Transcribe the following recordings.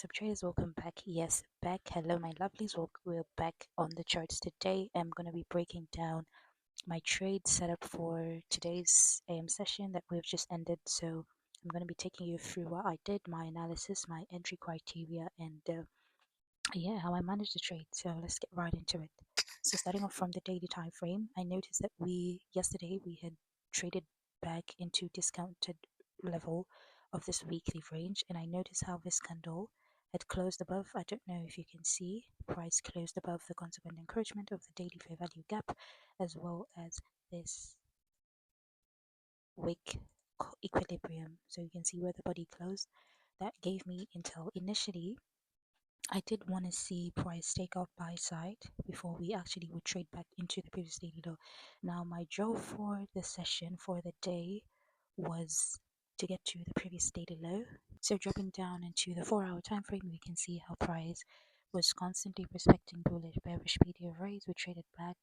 What's up, traders? Welcome back. Yes, back. Hello, my lovelies. We're back on the charts today. I'm going to be breaking down my trade setup for today's AM session that we've just ended. So I'm going to be taking you through what I did, my analysis, my entry criteria, and yeah, how I managed the trade. So let's get right into it. So starting off from the daily time frame, I noticed that yesterday we had traded back into discounted level of this weekly range, and I noticed how this candle had closed above. I don't know if you can see, price closed above the consequent encouragement of the daily fair value gap, as well as this wick equilibrium. So you can see where the body closed. That gave me intel. Initially I did want to see price take off buy side before we actually would trade back into the previous daily low. Now my job for the session for the day was to get to the previous daily low. So dropping down into the 4-hour time frame, we can see how price was constantly respecting bullish bearish media raise. We traded back,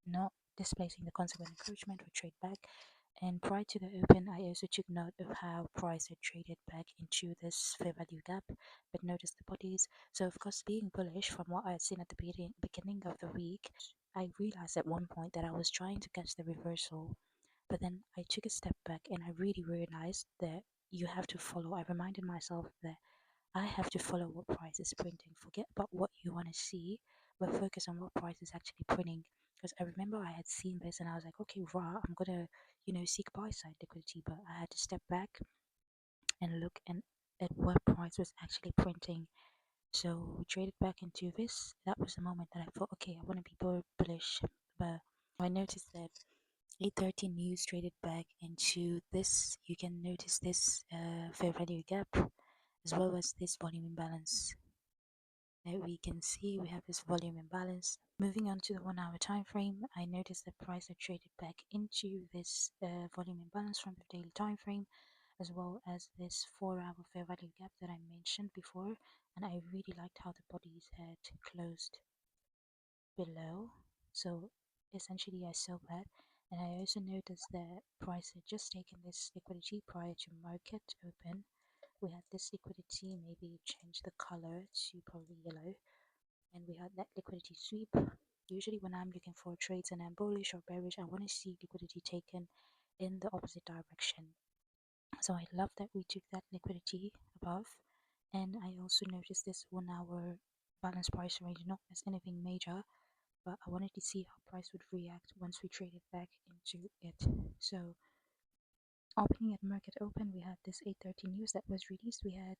not displacing the consequent encouragement. We trade back. And prior to the open, I also took note of how price had traded back into this fair value gap, but notice the bodies. So of course, being bullish from what I had seen at the beginning of the week, I realized at one point that I was trying to catch the reversal, but then I took a step back and I really realized that you have to follow. I reminded myself that I have to follow what price is printing. Forget about what you want to see, but focus on what price is actually printing. Because I remember I had seen this and I was like, okay, raw, I'm gonna, seek buy side liquidity, but I had to step back and look at what price was actually printing. So we traded back into this. That was the moment that I thought, okay, I want to be bullish, but I noticed that 8:30 news traded back into this. You can notice this fair value gap as well as this volume imbalance. Now we can see we have this volume imbalance. Moving on to the 1-hour time frame, I noticed that price had traded back into this volume imbalance from the daily time frame, as well as this 4-hour fair value gap that I mentioned before, and I really liked how the bodies had closed below. So essentially I saw that, and I also noticed that price had just taken this liquidity prior to market open. We had this liquidity, maybe change the color to probably yellow, and we had that liquidity sweep. Usually when I'm looking for trades and I'm bullish or bearish, I want to see liquidity taken in the opposite direction. So I love that we took that liquidity above, and I also noticed this 1-hour balance price range, not as anything major, but I wanted to see how price would react once we traded back into it. So opening at market open, we had this 8:30 news that was released. We had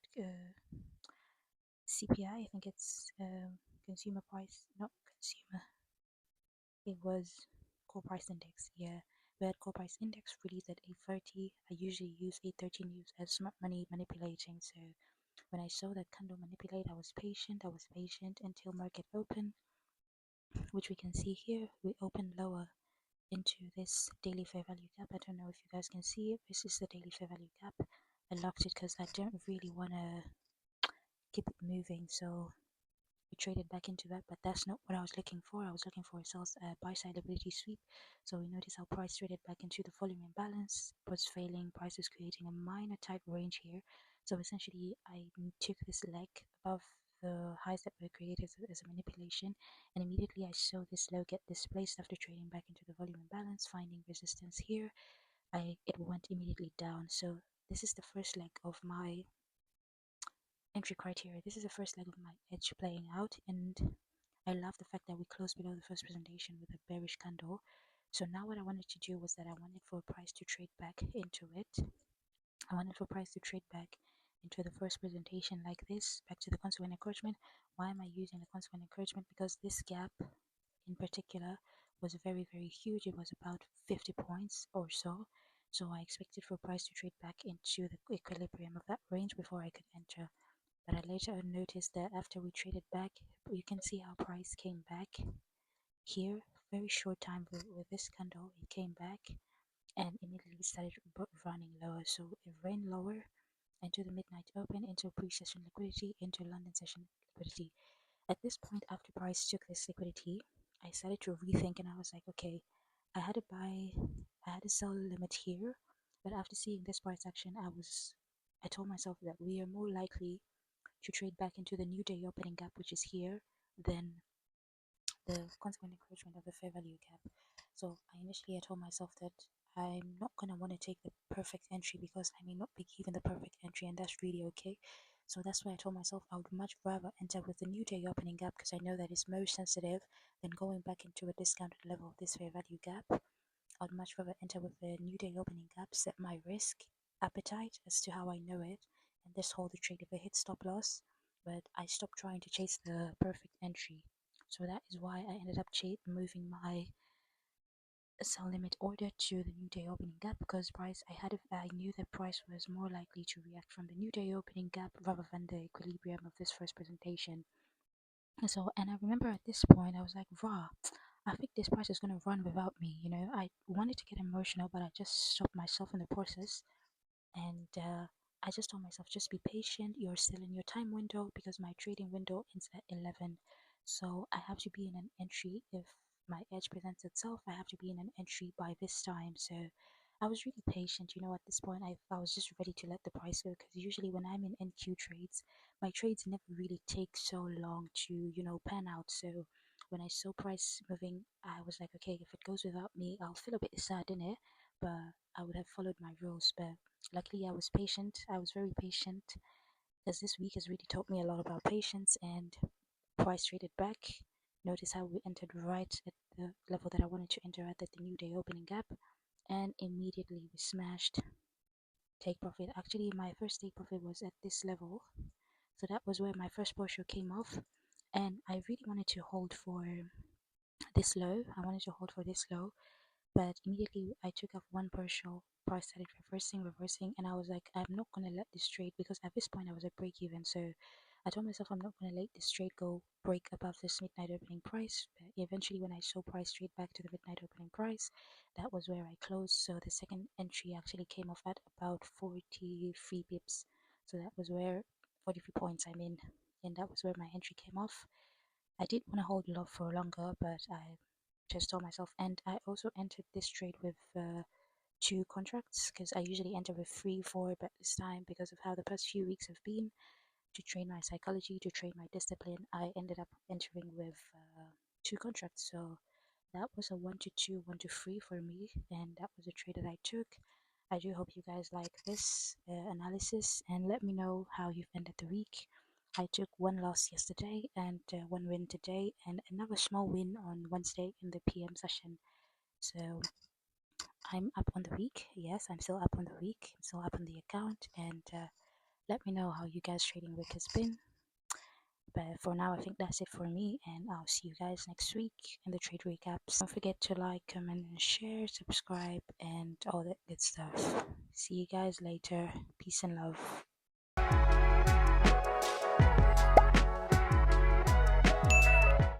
CPI, I think it's consumer price, not consumer. It was core price index. Yeah, we had core price index released at 8:30. I usually use 8:30 news as smart money manipulating. So when I saw that candle manipulate, I was patient. I was patient until market open, which we can see here. We opened lower into this daily fair value gap. I don't know if you guys can see it. This is the daily fair value gap. I locked it because I don't really want to keep it moving. So we traded back into that, but that's not what I was looking for. I was looking for a sales buy side liquidity sweep. So we notice how price traded back into the volume imbalance, was failing. Price is creating a minor tight range here. So essentially, I took this leg above the highs that were created as a manipulation, and immediately I saw this low get displaced after trading back into the volume imbalance, finding resistance here. It went immediately down. So this is the first leg of my entry criteria. This is the first leg of my edge playing out, and I love the fact that we closed below the first presentation with a bearish candle. So now what I wanted to do was that I wanted for price to trade back into it. I wanted for price to trade back into the first presentation like this, back to the consequent encouragement. Why am I using the consequent encouragement? Because this gap in particular was very, very huge. It was about 50 points or so. So I expected for price to trade back into the equilibrium of that range before I could enter. But I later noticed that after we traded back, you can see how price came back here. Very short time with this candle, it came back and immediately started running lower. So it ran lower into the midnight open, into pre-session liquidity, into London session liquidity. At this point, after price took this liquidity, I started to rethink, and I was like, okay, I had a sell limit here, but after seeing this price action, I told myself that we are more likely to trade back into the new day opening gap, which is here, then the consequent encroachment of the fair value gap. So I initially told myself that I'm not going to want to take the perfect entry because I may not be given the perfect entry, and that's really okay. So that's why I told myself I would much rather enter with the new day opening gap because I know that it's most sensitive than going back into a discounted level of this fair value gap. I'd much rather enter with the new day opening gap, set my risk appetite as to how I know it, and just hold the trade if it hits stop loss. But I stopped trying to chase the perfect entry. So that is why I ended up moving my sell limit order to the new day opening gap because I knew that price was more likely to react from the new day opening gap rather than the equilibrium of this first presentation. And I remember at this point I was like, "Rah, I think this price is gonna run without me." I wanted to get emotional, but I just stopped myself in the process, and I just told myself, just be patient. You're still in your time window because my trading window ends at 11. So I have to be in an entry. If my edge presents itself, I have to be in an entry by this time. So I was really patient. At this point, I was just ready to let the price go because usually when I'm in NQ trades, my trades never really take so long to, pan out. So when I saw price moving, I was like, okay, if it goes without me, I'll feel a bit sad in it, but I would have followed my rules. But luckily, I was patient. I was very patient because this week has really taught me a lot about patience and price traded back. Notice how we entered right at the level that I wanted to enter at the new day opening gap, and immediately we smashed take profit. Actually, my first take profit was at this level, so that was where my first partial came off, and I really wanted to hold for this low. I wanted to hold for this low, but immediately I took off one partial, price started reversing, and I was like, I'm not gonna let this trade because at this point I was at break even. So I told myself I'm not gonna let this trade go break above this midnight opening price. But eventually, when I saw price trade back to the midnight opening price, that was where I closed. So the second entry actually came off at about 43 pips. So that was where 43 points I'm in, and that was where my entry came off. I did want to hold love for longer, but I just told myself, and I also entered this trade with two contracts because I usually enter with three, four, but this time, because of how the past few weeks have been, to train my psychology, to train my discipline, I ended up entering with two contracts. So that was a 1 to 2, 1 to 3 for me, and that was a trade that I took. I do hope you guys like this analysis and let me know how you've ended the week. I took one loss yesterday and one win today, and another small win on Wednesday in the PM session. So I'm up on the week. Yes, I'm still up on the week. I'm still up on the account, and let me know how you guys' trading week has been. But for now, I think that's it for me, and I'll see you guys next week in the trade recaps. Don't forget to like, comment, and share, subscribe, and all that good stuff. See you guys later. Peace and love.